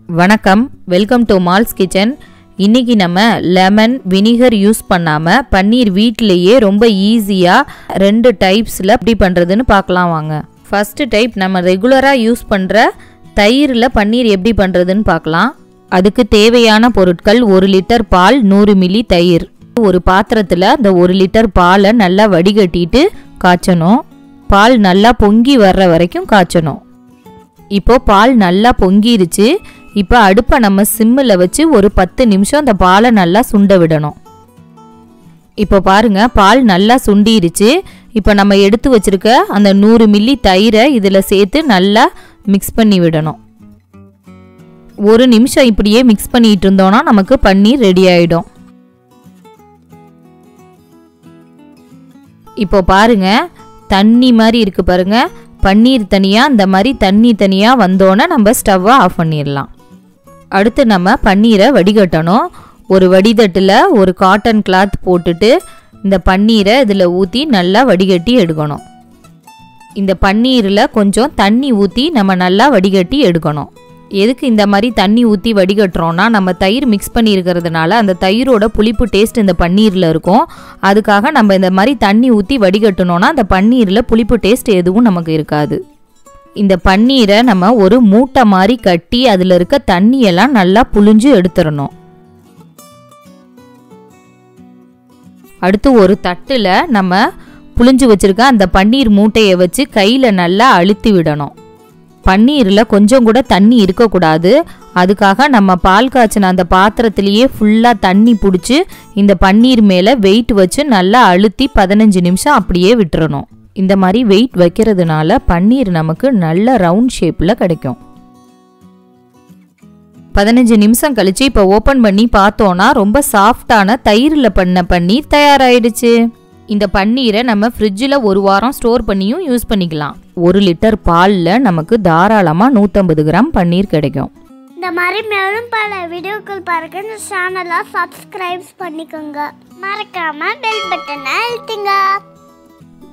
வணக்கம், welcome to malls kitchen. இன்னைக்கு நம்ம லெமன் வினிகர் யூஸ் பண்ணாமல் பன்னீர் வீட்டிலேயே ரொம்ப ஈஸியாக 2 டைப்ஸில் எப்படி பண்ணுறதுன்னு பார்க்கலாம் வாங்க. ஃபஸ்ட்டு டைப், நம்ம ரெகுலராக யூஸ் பண்ணுற தயிரில் பன்னீர் எப்படி பண்ணுறதுன்னு பார்க்கலாம். அதுக்கு தேவையான பொருட்கள்: 1 லிட்டர் பால், 100 மில்லி தயிர். ஒரு பாத்திரத்தில் அந்த 1 லிட்டர் பாலை நல்லா வடிகட்டிட்டு காய்ச்சணும். பால் நல்லா பொங்கி வர்ற வரைக்கும் காய்ச்சணும். இப்போ பால் நல்லா பொங்கிருச்சு. இப்போ அடுப்பை நம்ம சிம்மில் வச்சு ஒரு 10 நிமிஷம் அந்த பாலை நல்லா சுண்ட விடணும். இப்போ பாருங்க, பால் நல்லா சுண்டிருச்சு. இப்போ நம்ம எடுத்து வச்சிருக்க அந்த 100 மில்லி தயிரை இதில் சேர்த்து நல்லா மிக்ஸ் பண்ணி விடணும். 1 நிமிஷம் இப்படியே மிக்ஸ் பண்ணிட்டு இருந்தோம்னா நமக்கு பன்னீர் ரெடி ஆயிடும். இப்போ பாருங்க, தண்ணி மாதிரி இருக்கு பாருங்க. பன்னீர் தனியாக, இந்த மாதிரி தண்ணி தனியாக வந்தோன்னே நம்ம ஸ்டவ்வை ஆஃப் பண்ணிடலாம். அடுத்து நம்ம பன்னீரை வடிகட்டணும். ஒரு வடிதட்டில் ஒரு காட்டன் கிளாத் போட்டுட்டு இந்த பன்னீரை இதில் ஊற்றி நல்லா வடிகட்டி எடுக்கணும். இந்த பன்னீரில் கொஞ்சம் தண்ணி ஊற்றி நம்ம நல்லா வடிகட்டி எடுக்கணும். எதுக்கு இந்த மாதிரி தண்ணி ஊற்றி வடிகட்டுறோன்னா, நம்ம தயிர் மிக்ஸ் பண்ணியிருக்கிறதுனால அந்த தயிரோட புளிப்பு டேஸ்ட் இந்த பன்னீரில் இருக்கும். அதுக்காக நம்ம இந்த மாதிரி தண்ணி ஊற்றி வடிகட்டணும்னா அந்த பன்னீரில் புளிப்பு டேஸ்ட் எதுவும் நமக்கு இருக்காது. இந்த பன்னீரை நம்ம ஒரு மூட்டை மாதிரி கட்டி அதில் இருக்க தண்ணியெல்லாம் நல்லா புழிஞ்சு எடுத்துடணும். அடுத்து ஒரு தட்டில் நம்ம புழிஞ்சு வச்சிருக்க அந்த பன்னீர் மூட்டையை வச்சு கையில் நல்லா அழுத்தி விடணும். பன்னீரில் கொஞ்சம் கூட தண்ணி இருக்கக்கூடாது. அதுக்காக நம்ம பால் காய்ச்சின அந்த பாத்திரத்திலேயே ஃபுல்லாக தண்ணி பிடிச்சி இந்த பன்னீர் மேலே வெயிட் வச்சு நல்லா அழுத்தி 15 நிமிஷம் அப்படியே விட்டுறணும். இந்த மாதிரி வெயிட் வைக்கிறதுனால பன்னீர் நமக்கு நல்ல ரவுண்ட் ஷேப்பில் கிடைக்கும். 15 நிமிஷம் கழிச்சு இப்போ ஓப்பன் பண்ணி பார்த்தோன்னா ரொம்ப சாஃப்டான தயிரில் பண்ண பன்னீர் தயாராகிடுச்சு. இந்த பன்னீரை நம்ம ஃப்ரிட்ஜில் 1 வாரம் ஸ்டோர் பண்ணியும் யூஸ் பண்ணிக்கலாம். 1 லிட்டர் பாலில் நமக்கு தாராளமாக 150 கிராம் பன்னீர் கிடைக்கும். இந்த மாதிரி மேலும் பல வீடியோக்கள் பாருங்க. இந்த சேனலை சப்ஸ்கிரைப் பண்ணிக்கோங்க. மறக்காம பெல் பட்டனை அழுத்துங்க.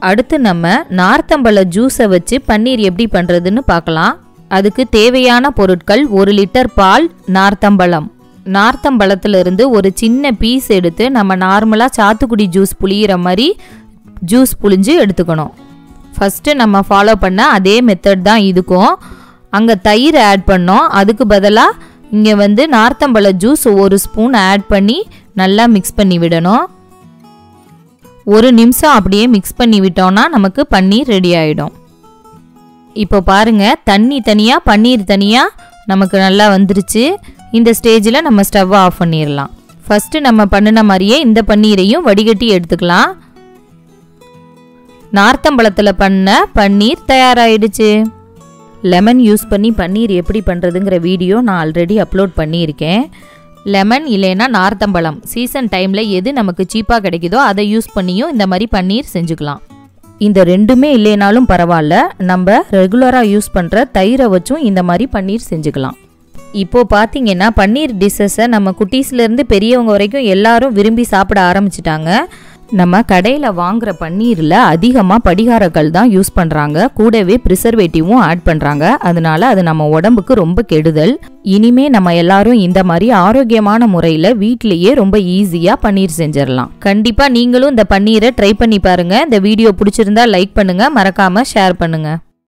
அடுத்து நம்ம நார்த்தம்பழ ஜூஸை வச்சு பன்னீர் எப்படி பண்ணுறதுன்னு பார்க்கலாம். அதுக்கு தேவையான பொருட்கள்: 1 லிட்டர் பால், நார்த்தம்பழம். நார்த்தம்பழத்திலிருந்து ஒரு சின்ன பீஸ் எடுத்து நம்ம நார்மலாக சாத்துக்குடி ஜூஸ் புளியிற மாதிரி ஜூஸ் புளிஞ்சு எடுத்துக்கணும். ஃபஸ்ட்டு நம்ம ஃபாலோ பண்ண அதே மெத்தட் தான் இதுக்கும். அங்கே தயிர் ஆட் பண்ணோம், அதுக்கு பதிலாக இங்கே நார்த்தம்பழ ஜூஸ் 1 ஸ்பூன் ஆட் பண்ணி நல்லா மிக்ஸ் பண்ணி விடணும். 1 நிமிஷம் அப்படியே மிக்ஸ் பண்ணி விட்டோம்னா நமக்கு பன்னீர் ரெடி ஆகிடும். இப்போ பாருங்க, தண்ணி தனியாக பன்னீர் தனியாக நமக்கு நல்லா வந்துருச்சு. இந்த ஸ்டேஜில் நம்ம ஸ்டவ்வை ஆஃப் பண்ணிடலாம். ஃபஸ்ட்டு நம்ம பண்ணின மாதிரியே இந்த பன்னீரையும் வடிகட்டி எடுத்துக்கலாம். நார்த்தம்பழத்தில் பண்ண பன்னீர் தயாராகிடுச்சு. லெமன் யூஸ் பண்ணி பன்னீர் எப்படி பண்ணுறதுங்கிற வீடியோ நான் ஆல்ரெடி அப்லோட் பண்ணியிருக்கேன். லெமன் இல்லைன்னா நார்த்தம்பழம், சீசன் டைமில் எது நமக்கு சீப்பாக கிடைக்குதோ அதை யூஸ் பண்ணியும் இந்த மாதிரி பன்னீர் செஞ்சுக்கலாம். இந்த 2மே இல்லைனாலும் பரவாயில்ல, நம்ம ரெகுலராக யூஸ் பண்ணுற தயிரை வச்சும் இந்த மாதிரி பன்னீர் செஞ்சுக்கலாம். இப்போது பார்த்தீங்கன்னா பன்னீர் டிஷ்ஷஸை நம்ம குட்டீஸ்லேருந்து பெரியவங்க வரைக்கும் எல்லாரும் விரும்பி சாப்பிட ஆரம்பிச்சிட்டாங்க. நம்ம கடையில் வாங்குகிற பன்னீரில் அதிகமாக படிகாரங்கள் தான் யூஸ் பண்ணுறாங்க. கூடவே ப்ரிசர்வேட்டிவும் ஆட் பண்ணுறாங்க. அதனால அது நம்ம உடம்புக்கு ரொம்ப கெடுதல். இனிமே நம்ம எல்லாரும் இந்த மாதிரி ஆரோக்கியமான முறையில் வீட்டிலேயே ரொம்ப ஈஸியாக பன்னீர் செஞ்சிடலாம். கண்டிப்பாக நீங்களும் இந்த பன்னீரை ட்ரை பண்ணி பாருங்கள். இந்த வீடியோ பிடிச்சிருந்தா லைக் பண்ணுங்கள், மறக்காமல் ஷேர் பண்ணுங்கள்.